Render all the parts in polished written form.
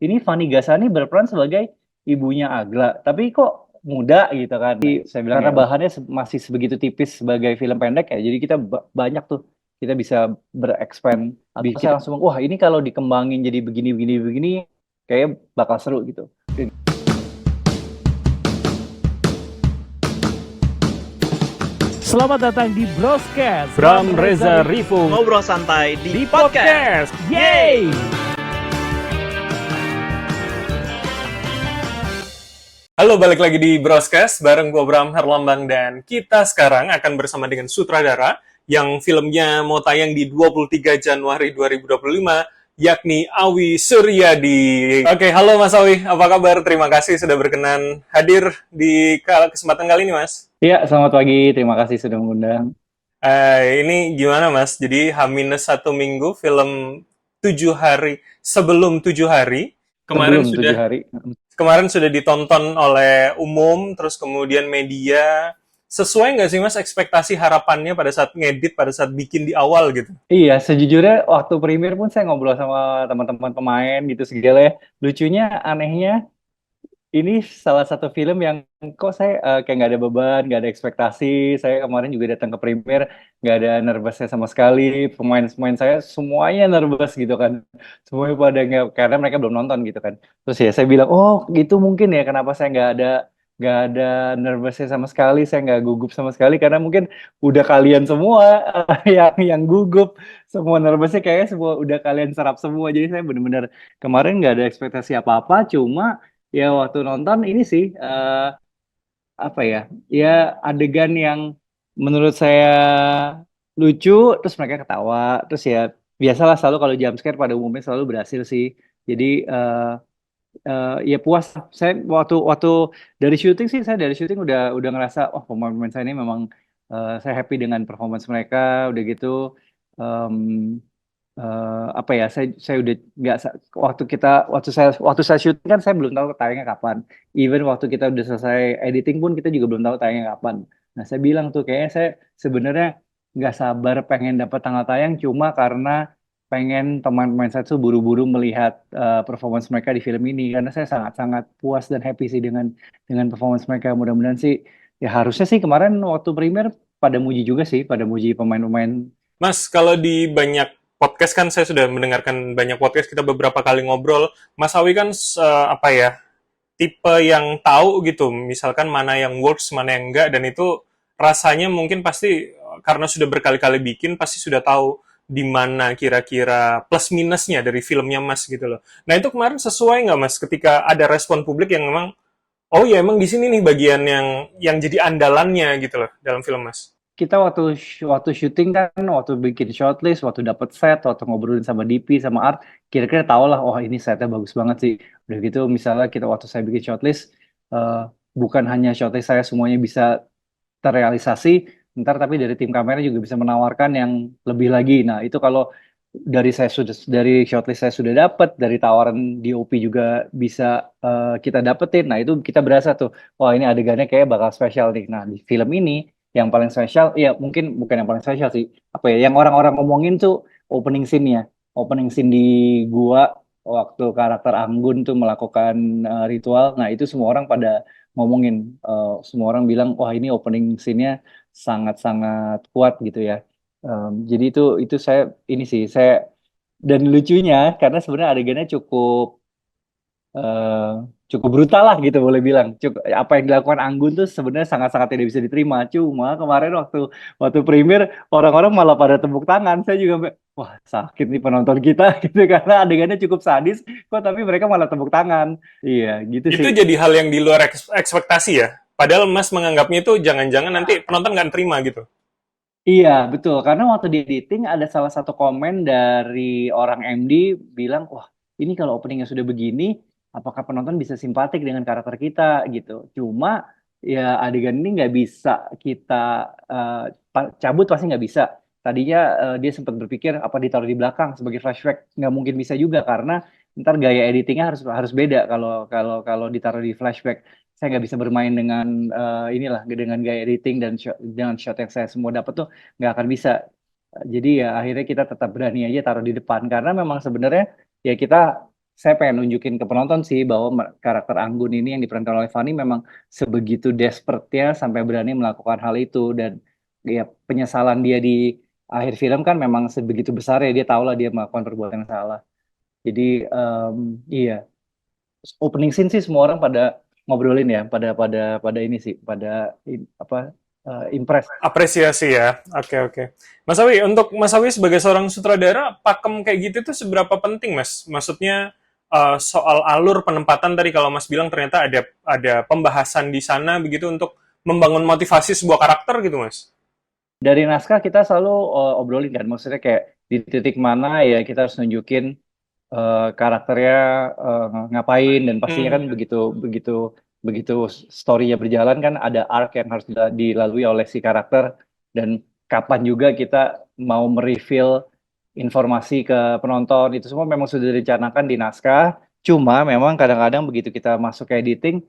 ini Fani Gasani berperan sebagai ibunya Agla, tapi kok muda gitu kan. Saya bilang karena bahannya masih sebegitu tipis sebagai film pendek ya, jadi kita banyak tuh kita bisa berekspand. Saya langsung, wah ini kalau dikembangin jadi begini begini begini, kayak bakal seru gitu. Selamat datang di Broscast. Bram Reza Rifu ngobrol santai di di podcast. Yeay! Halo, balik lagi di Broscast bareng gue Bram Herlambang, dan kita sekarang akan bersama dengan sutradara yang filmnya mau tayang di 23 Januari 2025, yakni Awi Suryadi. Oke, halo Mas Awi, apa kabar? Terima kasih sudah berkenan hadir di kesempatan kali ini, Mas. Iya, selamat pagi. Terima kasih sudah mengundang. Ini gimana, Mas? Jadi H-1 minggu film 7 hari sebelum 7 hari. Sebelum 7 hari. Kemarin sudah ditonton oleh umum, terus kemudian media. Sesuai nggak sih, Mas, ekspektasi harapannya pada saat ngedit, pada saat bikin di awal gitu? Iya, sejujurnya waktu premier pun saya ngobrol sama teman-teman pemain gitu segala ya. Lucunya, anehnya, ini salah satu film yang kok saya kayak nggak ada beban, nggak ada ekspektasi. Saya kemarin juga datang ke premier, nggak ada nervousnya sama sekali. Pemain-pemain saya semuanya nervous gitu kan. Semuanya pada nggak, karena mereka belum nonton gitu kan. Terus ya saya bilang, oh gitu mungkin ya kenapa saya nggak ada nervousnya sama sekali. Saya nggak gugup sama sekali karena mungkin udah kalian semua yang gugup. Semua nervousnya kayaknya semua udah kalian serap semua. Jadi saya benar-benar kemarin nggak ada ekspektasi apa-apa. Cuma ya waktu nonton ini sih apa ya? Ya adegan yang menurut saya lucu, terus mereka ketawa, terus ya biasalah selalu kalau jump scare pada umumnya selalu berhasil sih. Jadi ya puas. Saya waktu waktu dari syuting sih, saya dari syuting udah ngerasa, oh pemain-pemain saya ini memang saya happy dengan performance mereka, udah gitu. em, apa ya, saya udah nggak waktu saya syuting kan saya belum tahu tayangnya kapan. Even waktu kita udah selesai editing pun kita juga belum tahu tayangnya kapan. Nah saya bilang tuh kayaknya saya sebenarnya nggak sabar pengen dapat tanggal tayang, cuma karena pengen teman-teman saya tuh buru-buru melihat performance mereka di film ini, karena saya sangat-sangat puas dan happy sih dengan performance mereka. Mudah-mudahan sih, ya harusnya sih kemarin waktu premier pada muji juga sih, pada muji pemain-pemain. Mas, kalau di banyak podcast kan saya sudah mendengarkan banyak podcast, kita beberapa kali ngobrol. Mas Awi kan apa ya, tipe yang tahu gitu, misalkan mana yang works, mana yang enggak, dan itu rasanya mungkin pasti karena sudah berkali-kali bikin, pasti sudah tahu di mana kira-kira plus minusnya dari filmnya Mas gitu loh. Nah itu kemarin sesuai nggak Mas ketika ada respon publik yang memang, oh ya emang di sini nih bagian yang jadi andalannya gitu loh dalam film Mas. Kita waktu syuting kan, waktu bikin shortlist, waktu dapet set, waktu ngobrolin sama DP sama Art, kira-kira tau lah, oh ini setnya bagus banget sih. Udah gitu misalnya kita waktu saya bikin shortlist, eh, bukan hanya shortlist saya semuanya bisa terrealisasi, ntar tapi dari tim kamera juga bisa menawarkan yang lebih lagi. Nah itu kalau dari shortlist saya sudah dapat, dari tawaran DOP juga bisa kita dapetin. Nah itu kita berasa tuh, wah ini adegannya kayak bakal spesial nih. Nah di film ini yang paling spesial, ya mungkin bukan yang paling spesial sih, apa ya, yang orang-orang ngomongin tuh opening scene-nya, opening scene di gua waktu karakter Anggun tuh melakukan ritual. Nah itu semua orang pada ngomongin, semua orang bilang, wah ini opening scene-nya sangat-sangat kuat gitu ya. Jadi itu saya ini sih saya, dan lucunya karena sebenarnya adegannya eh, cukup brutal lah gitu boleh bilang. Apa yang dilakukan Anggun tuh sebenarnya sangat-sangat tidak bisa diterima. Cuma kemarin waktu premier orang-orang malah pada tepuk tangan. Saya juga wah sakit nih penonton kita gitu karena adegannya cukup sadis kok tapi mereka malah tepuk tangan. Iya gitu Itu sih. jadi hal yang di luar ekspektasi ya. Padahal Mas menganggapnya itu jangan-jangan nanti penonton nggak terima gitu. Iya, betul. Karena waktu di editing ada salah satu komen dari orang MD bilang, wah ini kalau openingnya sudah begini, apakah penonton bisa simpatik dengan karakter kita gitu. Cuma ya adegan ini nggak bisa kita eh, cabut, pasti nggak bisa. Tadinya dia sempat berpikir apa ditaruh di belakang sebagai flashback, nggak mungkin bisa juga karena ntar gaya editingnya harus harus beda kalau kalau kalau ditaruh di flashback. Saya nggak bisa bermain dengan inilah dengan gaya editing dan dengan shot yang saya semua dapat tuh nggak akan bisa. Jadi ya akhirnya kita tetap berani aja taruh di depan karena memang sebenarnya ya kita saya pengen nunjukin ke penonton sih bahwa karakter Anggun ini yang diperankan oleh Fanny memang sebegitu desperate-nya sampai berani melakukan hal itu, dan ya penyesalan dia di akhir film kan memang sebegitu besar ya, dia tahu lah dia melakukan perbuatan yang salah. Jadi iya, opening scene sih semua orang pada ngobrolin ya, pada ini sih, pada apa, impress. Apresiasi ya. Oke, oke. Mas Awi, untuk Mas Awi sebagai seorang sutradara, pakem kayak gitu tuh seberapa penting, Mas? Maksudnya soal alur penempatan tadi kalau Mas bilang ternyata ada pembahasan di sana begitu untuk membangun motivasi sebuah karakter gitu, Mas. Dari naskah kita selalu obrolin kan, maksudnya kayak di titik mana ya kita harus nunjukin karakternya ngapain, dan pastinya kan Hmm, begitu begitu begitu story-nya berjalan kan ada arc yang harus dilalui oleh si karakter, dan kapan juga kita mau mereveal informasi ke penonton itu semua memang sudah direncanakan di naskah. Cuma memang kadang-kadang begitu kita masuk ke editing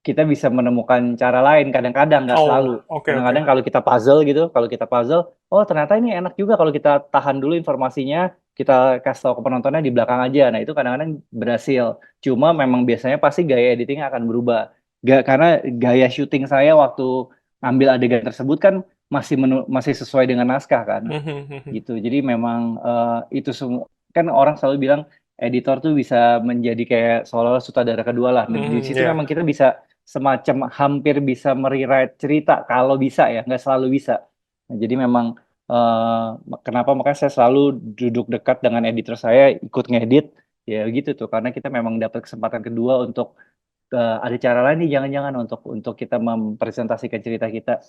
kita bisa menemukan cara lain, kadang-kadang nggak selalu. oh, oke, oke. Kadang-kadang kalau kita puzzle gitu, kalau kita puzzle, oh ternyata ini enak juga kalau kita tahan dulu informasinya, kita kasih tahu ke penontonnya di belakang aja. Nah itu kadang-kadang berhasil. Cuma memang biasanya pasti gaya editingnya akan berubah. Karena gaya syuting saya waktu ngambil adegan tersebut kan masih sesuai dengan naskah kan, Hmm, hmm, hmm, hmm. gitu. Jadi memang itu semua kan orang selalu bilang editor tuh bisa menjadi kayak seolah-olah sutradara kedua lah. Dan di Hmm, situ ya. memang kita bisa semacam hampir bisa merewrite cerita kalau bisa ya, nggak selalu bisa. Nah, jadi memang eh, kenapa makanya saya selalu duduk dekat dengan editor saya, ikut ngedit ya gitu tuh, karena kita memang dapat kesempatan kedua untuk ada cara lain nih, jangan-jangan untuk kita mempresentasikan cerita kita.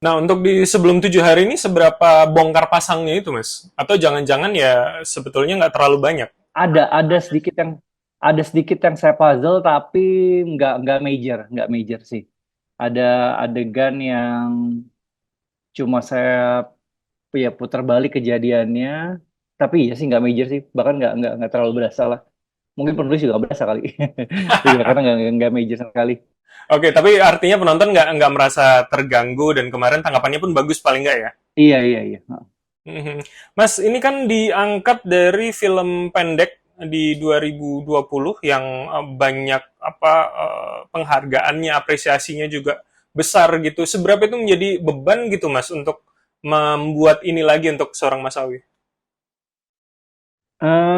Nah, untuk di sebelum 7 hari ini seberapa bongkar pasangnya itu, Mas? Atau jangan-jangan ya sebetulnya nggak terlalu banyak? Ada sedikit yang saya puzzle, tapi nggak major sih. Ada adegan yang cuma saya ya putar balik kejadiannya, tapi ya sih nggak major sih, bahkan nggak terlalu berasa lah. Mungkin penulis juga nggak berasa kali. Iya, karena nggak major sama sekali. Oke, tapi artinya penonton nggak merasa terganggu dan kemarin tanggapannya pun bagus paling nggak ya? Iya, iya, iya. Mhm. Mas, ini kan diangkat dari film pendek di 2020 yang banyak penghargaannya, apresiasinya juga besar gitu. Seberapa itu menjadi beban gitu, Mas, untuk membuat ini lagi untuk seorang Mas Awi?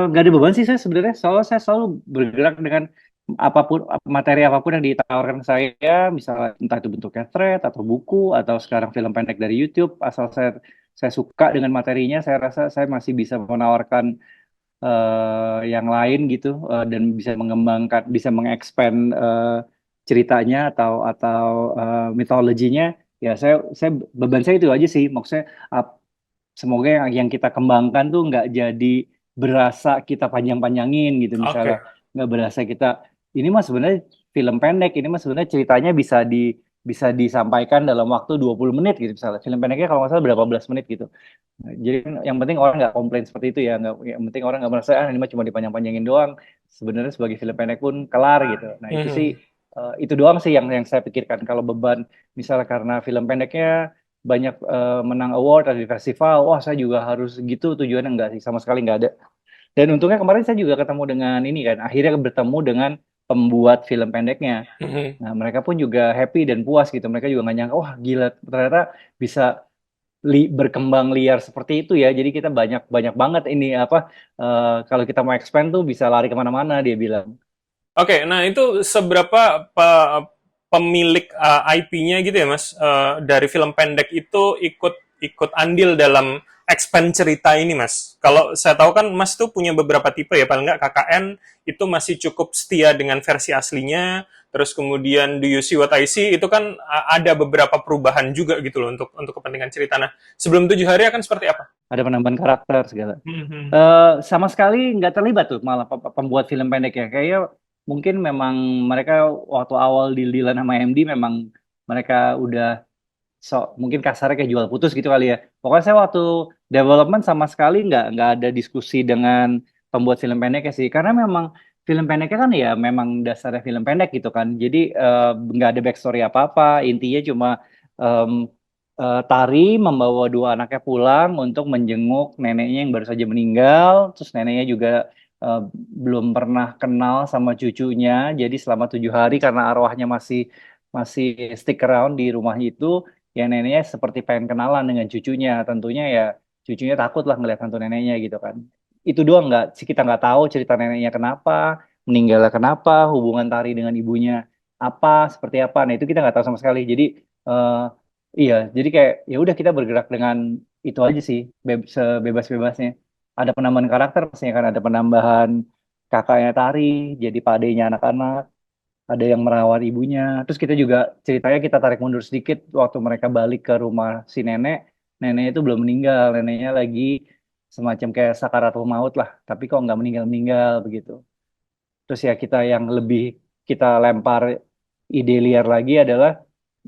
Nggak ada beban sih saya sebenarnya, soalnya saya selalu bergerak dengan apapun, materi apapun yang ditawarkan saya, misalnya entah itu bentuknya thread atau buku atau sekarang film pendek dari YouTube, asal saya suka dengan materinya, saya rasa saya masih bisa menawarkan yang lain gitu, dan bisa mengembangkan, bisa mengexpand ceritanya atau mitologinya. Ya saya beban saya itu aja sih, maksudnya semoga yang kita kembangkan tuh nggak jadi berasa kita panjang-panjangin gitu, misalnya Oke. nggak berasa kita ini mah sebenarnya film pendek, ini mah sebenarnya ceritanya bisa disampaikan dalam waktu 20 menit gitu, misalnya film pendeknya kalau nggak salah berapa belas menit gitu. Nah, jadi yang penting orang nggak komplain seperti itu ya, nggak, yang penting orang nggak merasa ini mah cuma dipanjang-panjangin doang, sebenarnya sebagai film pendek pun kelar gitu. Nah itu sih, Mhm. itu doang sih yang saya pikirkan. Kalau beban misalnya karena film pendeknya banyak menang award di festival, wah saya juga harus gitu tujuannya, enggak sih, sama sekali nggak ada. Dan untungnya kemarin saya juga ketemu dengan ini kan, akhirnya bertemu dengan pembuat film pendeknya. Mhm. Nah mereka pun juga happy dan puas gitu, mereka juga nggak nyangka, wah gila ternyata bisa berkembang liar seperti itu ya. Jadi kita banyak banyak banget ini apa, kalau kita mau expand tuh bisa lari kemana-mana, dia bilang. Oke, nah itu seberapa pemilik IP-nya gitu ya, Mas, dari film pendek itu ikut ikut andil dalam expand cerita ini, Mas. Kalau saya tahu kan Mas tuh punya beberapa tipe ya, paling nggak KKN itu masih cukup setia dengan versi aslinya, terus kemudian Do You See What I See itu kan ada beberapa perubahan juga gitu loh untuk kepentingan cerita. Nah, sebelum 7 hari akan seperti apa? Ada penambahan karakter segala. Mhm. Sama sekali nggak terlibat tuh malah pembuat film pendek ya. Kayaknya mungkin memang mereka waktu awal dealan sama MD memang mereka udah mungkin kasarnya kayak jual putus gitu kali ya. Pokoknya saya waktu development sama sekali nggak ada diskusi dengan pembuat film pendeknya sih, karena memang film pendeknya kan ya memang dasarnya film pendek gitu kan. Jadi nggak ada backstory apa-apa. Intinya cuma em, Tari membawa dua anaknya pulang untuk menjenguk neneknya yang baru saja meninggal. Terus neneknya juga belum pernah kenal sama cucunya. Jadi selama 7 hari karena arwahnya masih masih stick around di rumah itu, ya neneknya seperti pengen kenalan dengan cucunya. Tentunya ya cucunya takut lah ngeliat hantu neneknya gitu kan. Itu doang nggak sih, kita nggak tahu cerita neneknya kenapa, meninggalnya kenapa, hubungan Tari dengan ibunya apa, seperti apa. Nah itu kita nggak tahu sama sekali. Jadi eh, iya, jadi kayak ya udah kita bergerak dengan itu aja sih, sebebas-bebasnya. Ada penambahan karakter pastinya kan, ada penambahan kakaknya Tari jadi padenya anak-anak, ada yang merawat ibunya. Terus kita juga ceritanya kita tarik mundur sedikit waktu mereka balik ke rumah si nenek. Neneknya itu belum meninggal, neneknya lagi semacam kayak sakaratul maut lah, tapi kok nggak meninggal-meninggal begitu. Terus ya kita yang lebih kita lempar ide liar lagi adalah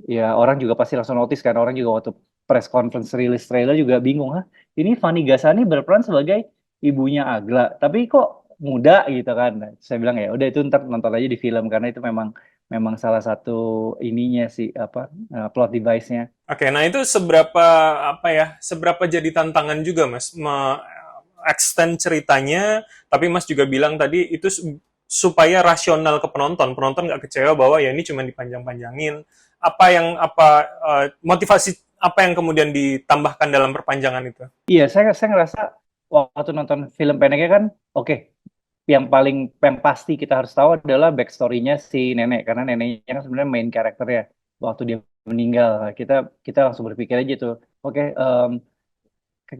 ya orang juga pasti langsung notice kan, orang juga waktu press conference rilis trailer juga bingung, hah ini Fani Gasani berperan sebagai ibunya Agla tapi kok muda gitu kan. Nah, saya bilang ya udah itu ntar nonton aja di film karena itu memang memang salah satu ininya sih apa plot device-nya. Oke, nah itu seberapa apa ya? Seberapa jadi tantangan juga, Mas, extend ceritanya, tapi Mas juga bilang tadi itu supaya rasional ke penonton. Penonton nggak kecewa bahwa ya ini cuma dipanjang-panjangin. Motivasi apa yang kemudian ditambahkan dalam perpanjangan itu? Iya, saya ngerasa waktu nonton film pendeknya kan, oke, yang pasti kita harus tahu adalah backstory-nya si nenek karena neneknya kan sebenarnya main karakternya waktu dia meninggal. Kita kita langsung berpikir aja tuh, oke,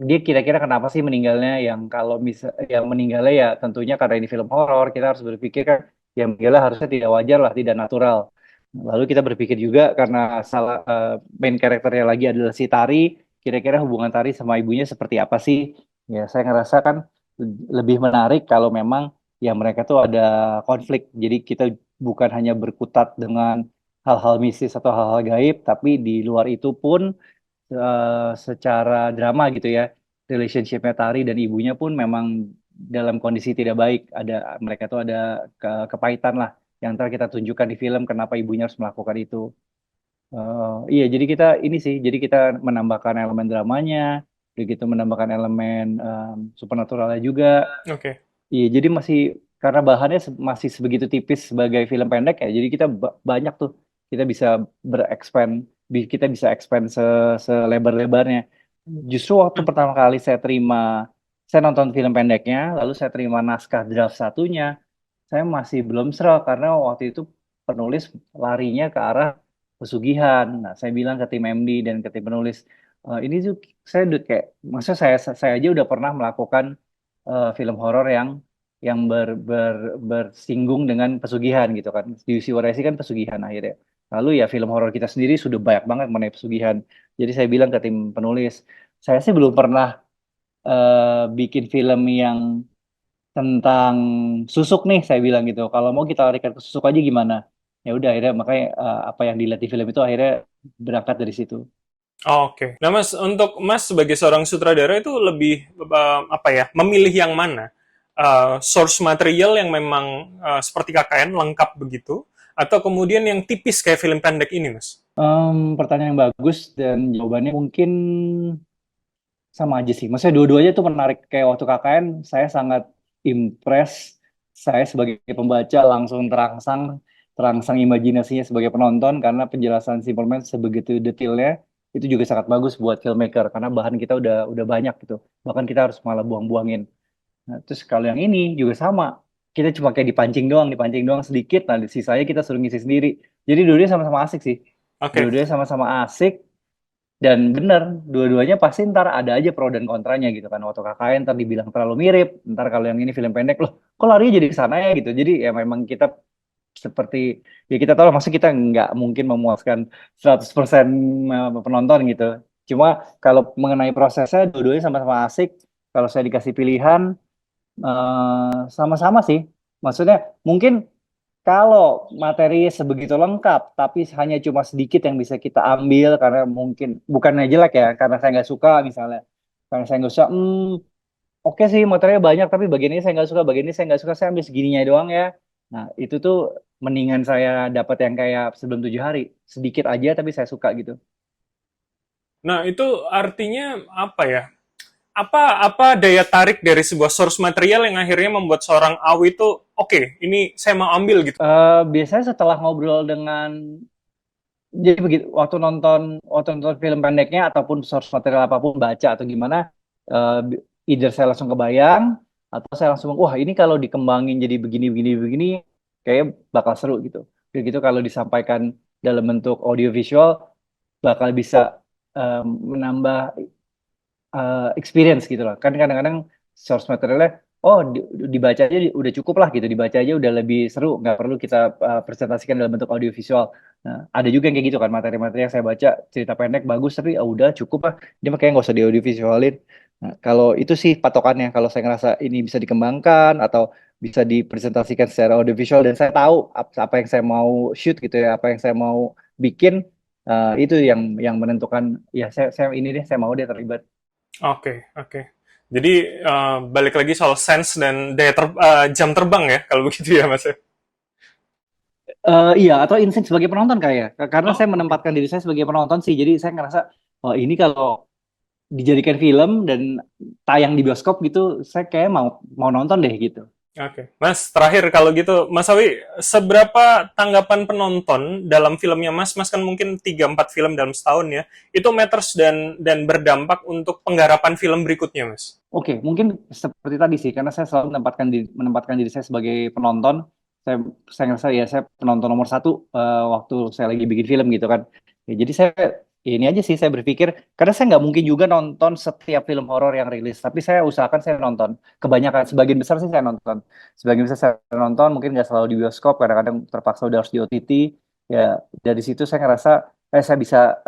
dia kira-kira kenapa sih meninggalnya, yang kalau bisa yang meninggalnya ya tentunya karena ini film horor kita harus berpikir kan yang meninggalnya harusnya tidak wajar lah, tidak natural. Lalu kita berpikir juga karena salah main karakternya lagi adalah si Tari, kira-kira hubungan Tari sama ibunya seperti apa sih. Ya saya ngerasa kan lebih menarik kalau memang ya mereka tuh ada konflik, jadi kita bukan hanya berkutat dengan hal-hal mistis atau hal-hal gaib, tapi di luar itu pun secara drama gitu ya, relationshipnya Tari dan ibunya pun memang dalam kondisi tidak baik. Ada mereka tuh ada kepahitan lah yang ntar kita tunjukkan di film kenapa ibunya harus melakukan itu. Iya, jadi kita ini sih, jadi kita menambahkan elemen dramanya, begitu menambahkan elemen supernaturalnya juga. Oke. Iya, jadi masih karena bahannya masih sebegitu tipis sebagai film pendek ya, jadi kita banyak tuh kita bisa berekspand, kita bisa expand selebar-lebarnya. Justru waktu Hmm. pertama kali saya nonton film pendeknya, lalu saya terima naskah draft satunya, saya masih belum serak karena waktu itu penulis larinya ke arah pesugihan. Nah, saya bilang ke tim MD dan ke tim penulis, ini tuh saya udah kayak, maksudnya saya aja udah pernah melakukan film horor yang bersinggung dengan pesugihan gitu kan. Di UC Waresi kan pesugihan akhirnya. Lalu ya film horor kita sendiri sudah banyak banget mengenai pesugihan. Jadi saya bilang ke tim penulis, saya sih belum pernah bikin film yang tentang susuk nih, saya bilang gitu. Kalau mau kita larikan ke susuk aja gimana? Ya udah akhirnya makanya apa yang dilihat di film itu akhirnya berangkat dari situ. Oke. Nah, Mas, untuk Mas sebagai seorang sutradara itu lebih apa ya? Memilih yang mana? Source material yang memang seperti KKN lengkap begitu, atau kemudian yang tipis kayak film pendek ini, Mas? Pertanyaan yang bagus dan jawabannya mungkin sama aja sih. Maksudnya dua-duanya tuh menarik. Kayak waktu KKN, saya sangat impress. Saya sebagai pembaca langsung terangsang, terangsang imajinasinya sebagai penonton karena penjelasan Simple Man sebegitu detailnya itu juga sangat bagus buat filmmaker karena bahan kita udah banyak gitu. Bahkan kita harus malah buang-buangin. Nah, terus kalau yang ini juga sama. Kita cuma kayak dipancing doang sedikit. Nah, sisanya kita suruh ngisi sendiri. Jadi dua-duanya sama-sama asik sih. Oke. Dua-duanya sama-sama asik. Dan bener, dua-duanya pasti ntar ada aja pro dan kontranya gitu kan. Waktu KKN ntar dibilang terlalu mirip, ntar kalau yang ini film pendek loh, kok larinya jadi ke sana ya gitu. Jadi ya memang kita seperti, ya kita tahu lah, maksudnya kita nggak mungkin memuaskan 100% penonton gitu. Cuma kalau mengenai prosesnya, dua-duanya sama-sama asik. Kalau saya dikasih pilihan, sama-sama sih. Maksudnya mungkin kalau materi sebegitu lengkap, tapi hanya cuma sedikit yang bisa kita ambil karena mungkin bukannya jelek ya, karena saya nggak suka misalnya, karena saya nggak suka, oke sih materinya banyak, tapi bagian ini saya nggak suka, bagian ini saya nggak suka, saya ambil segininya doang ya. Nah itu tuh mendingan saya dapat yang kayak sebelum 7 hari, sedikit aja tapi saya suka gitu. Nah, itu artinya apa ya? apa daya tarik dari sebuah source material yang akhirnya membuat seorang Awi itu oke, ini saya mau ambil gitu. Biasanya setelah ngobrol dengan, jadi begitu waktu nonton film pendeknya ataupun source material apapun, baca atau gimana, either saya langsung kebayang atau saya langsung wah ini kalau dikembangin jadi begini begini begini kayak bakal seru gitu. Begitu kalau disampaikan dalam bentuk audiovisual bakal bisa menambah experience gitu loh. Kan kadang-kadang source materialnya, oh dibaca aja udah cukup lah gitu, dibaca aja udah lebih seru, nggak perlu kita presentasikan dalam bentuk audiovisual. Nah, ada juga yang kayak gitu kan, materi-materi yang saya baca cerita pendek bagus tapi udah cukup lah, dia makanya nggak usah di audiovisualin. Nah, kalau itu sih patokannya, kalau saya ngerasa ini bisa dikembangkan atau bisa dipresentasikan secara audiovisual dan saya tahu apa yang saya mau shoot gitu ya, apa yang saya mau bikin, itu yang menentukan ya saya ini deh, saya mau deh terlibat. Oke, oke. Jadi balik lagi soal sense dan jam terbang ya kalau begitu ya Mas ya. Iya, atau insting sebagai penonton kayak ya. Karena Oh, saya oke. menempatkan diri saya sebagai penonton sih, jadi saya ngerasa, oh ini kalau dijadikan film dan tayang di bioskop gitu, saya kayak mau mau nonton deh gitu. Oke, Mas, terakhir kalau gitu, Mas Awi, seberapa tanggapan penonton dalam filmnya Mas? Mas kan mungkin 3-4 film dalam setahun ya. Itu matters dan berdampak untuk penggarapan film berikutnya, Mas. Oke, mungkin seperti tadi sih, karena saya selalu menempatkan diri saya sebagai penonton. Saya ngerasa ya saya penonton nomor satu waktu saya lagi bikin film gitu kan. Ya, jadi saya ini aja sih saya berpikir, karena saya nggak mungkin juga nonton setiap film horor yang rilis, tapi saya usahakan saya nonton. Kebanyakan, sebagian besar sih saya nonton. Sebagian besar saya nonton, mungkin nggak selalu di bioskop, kadang-kadang terpaksa udah harus di OTT. Ya dari situ saya ngerasa, saya bisa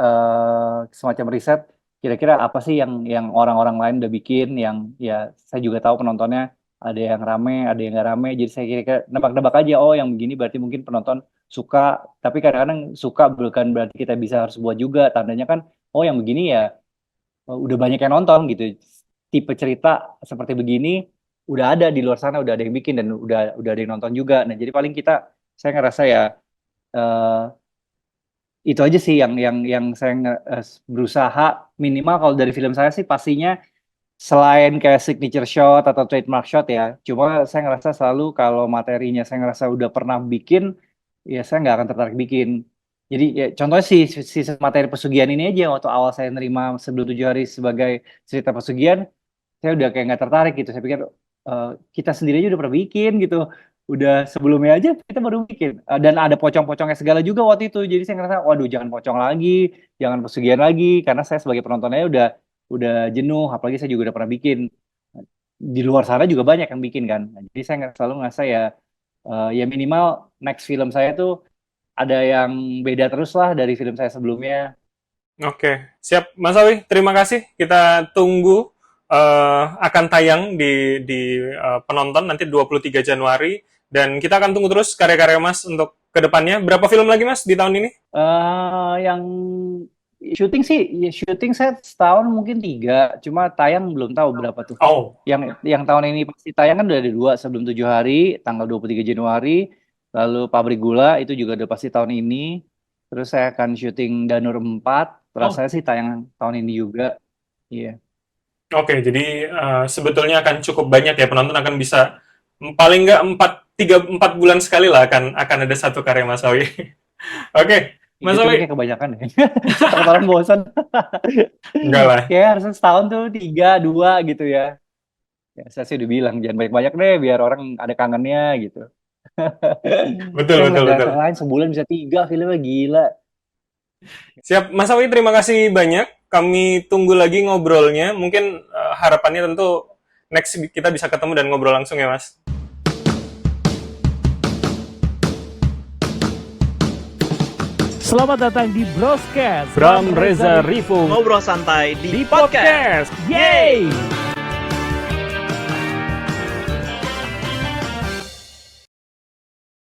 semacam riset kira-kira apa sih yang orang-orang lain udah bikin, yang ya saya juga tahu penontonnya ada yang rame, ada yang nggak rame, jadi saya kira-kira nebak-nebak aja, oh yang begini berarti mungkin penonton suka, tapi kadang-kadang suka bukan berarti kita bisa harus buat juga, tandanya kan oh yang begini ya udah banyak yang nonton gitu, tipe cerita seperti begini udah ada di luar sana, udah ada yang bikin dan udah ada yang nonton juga. Nah jadi paling saya ngerasa ya eh, itu aja sih yang saya berusaha minimal kalau dari film saya sih pastinya, selain kayak signature shot atau trademark shot ya, cuma saya ngerasa selalu kalau materinya saya ngerasa udah pernah bikin, ya saya nggak akan tertarik bikin. Jadi ya, contohnya si materi pesugihan ini aja, waktu awal saya nerima sebelum 7 hari sebagai cerita pesugihan, saya udah kayak nggak tertarik gitu. Saya pikir eh, kita sendiri aja udah pernah bikin gitu. Udah sebelumnya aja kita baru bikin. Dan ada pocong-pocongnya segala juga waktu itu. Jadi saya ngerasa, waduh jangan pocong lagi, jangan pesugihan lagi. Karena saya sebagai penontonnya udah jenuh. Apalagi saya juga udah pernah bikin. Di luar sana juga banyak yang bikin kan. Nah, jadi saya selalu ngerasa ya, ya minimal next film saya tuh ada yang beda terus lah dari film saya sebelumnya. Oke, siap. Mas Awi, terima kasih. Kita tunggu akan tayang di penonton nanti 23 Januari. Dan kita akan tunggu terus karya-karya Mas untuk kedepannya. Berapa film lagi Mas di tahun ini? Yang syuting sih, ya syuting saya setahun mungkin 3, cuma tayang belum tahu berapa tuh. Oh, Yang tahun ini pasti tayang kan udah ada 2, sebelum 7 hari, tanggal 23 Januari, lalu Pabrik Gula itu juga udah pasti tahun ini. Terus saya akan syuting Danur 4, oh. rasanya sih tayang tahun ini juga. Iya. Oke, jadi sebetulnya akan cukup banyak ya penonton akan bisa paling nggak 4 bulan sekali lah akan ada satu karya Mas Awi. Oke, Mas Itu Awi, kayak kebanyakan ya. Takut orang bosan. enggak lah. Kayak harusnya setahun tuh 3, 2 gitu ya. Ya, saya sih udah bilang jangan banyak-banyak deh biar orang ada kangennya gitu. Betul, Saya betul, ngeliat betul. daerah lain sebulan bisa 3 filmnya, gila. Siap, Mas Awi, terima kasih banyak. Kami tunggu lagi ngobrolnya. Mungkin harapannya tentu next kita bisa ketemu dan ngobrol langsung ya, Mas. Selamat datang di Broscast Bram Reza Rifu. Ngobrol santai di di podcast. podcast. Yeay!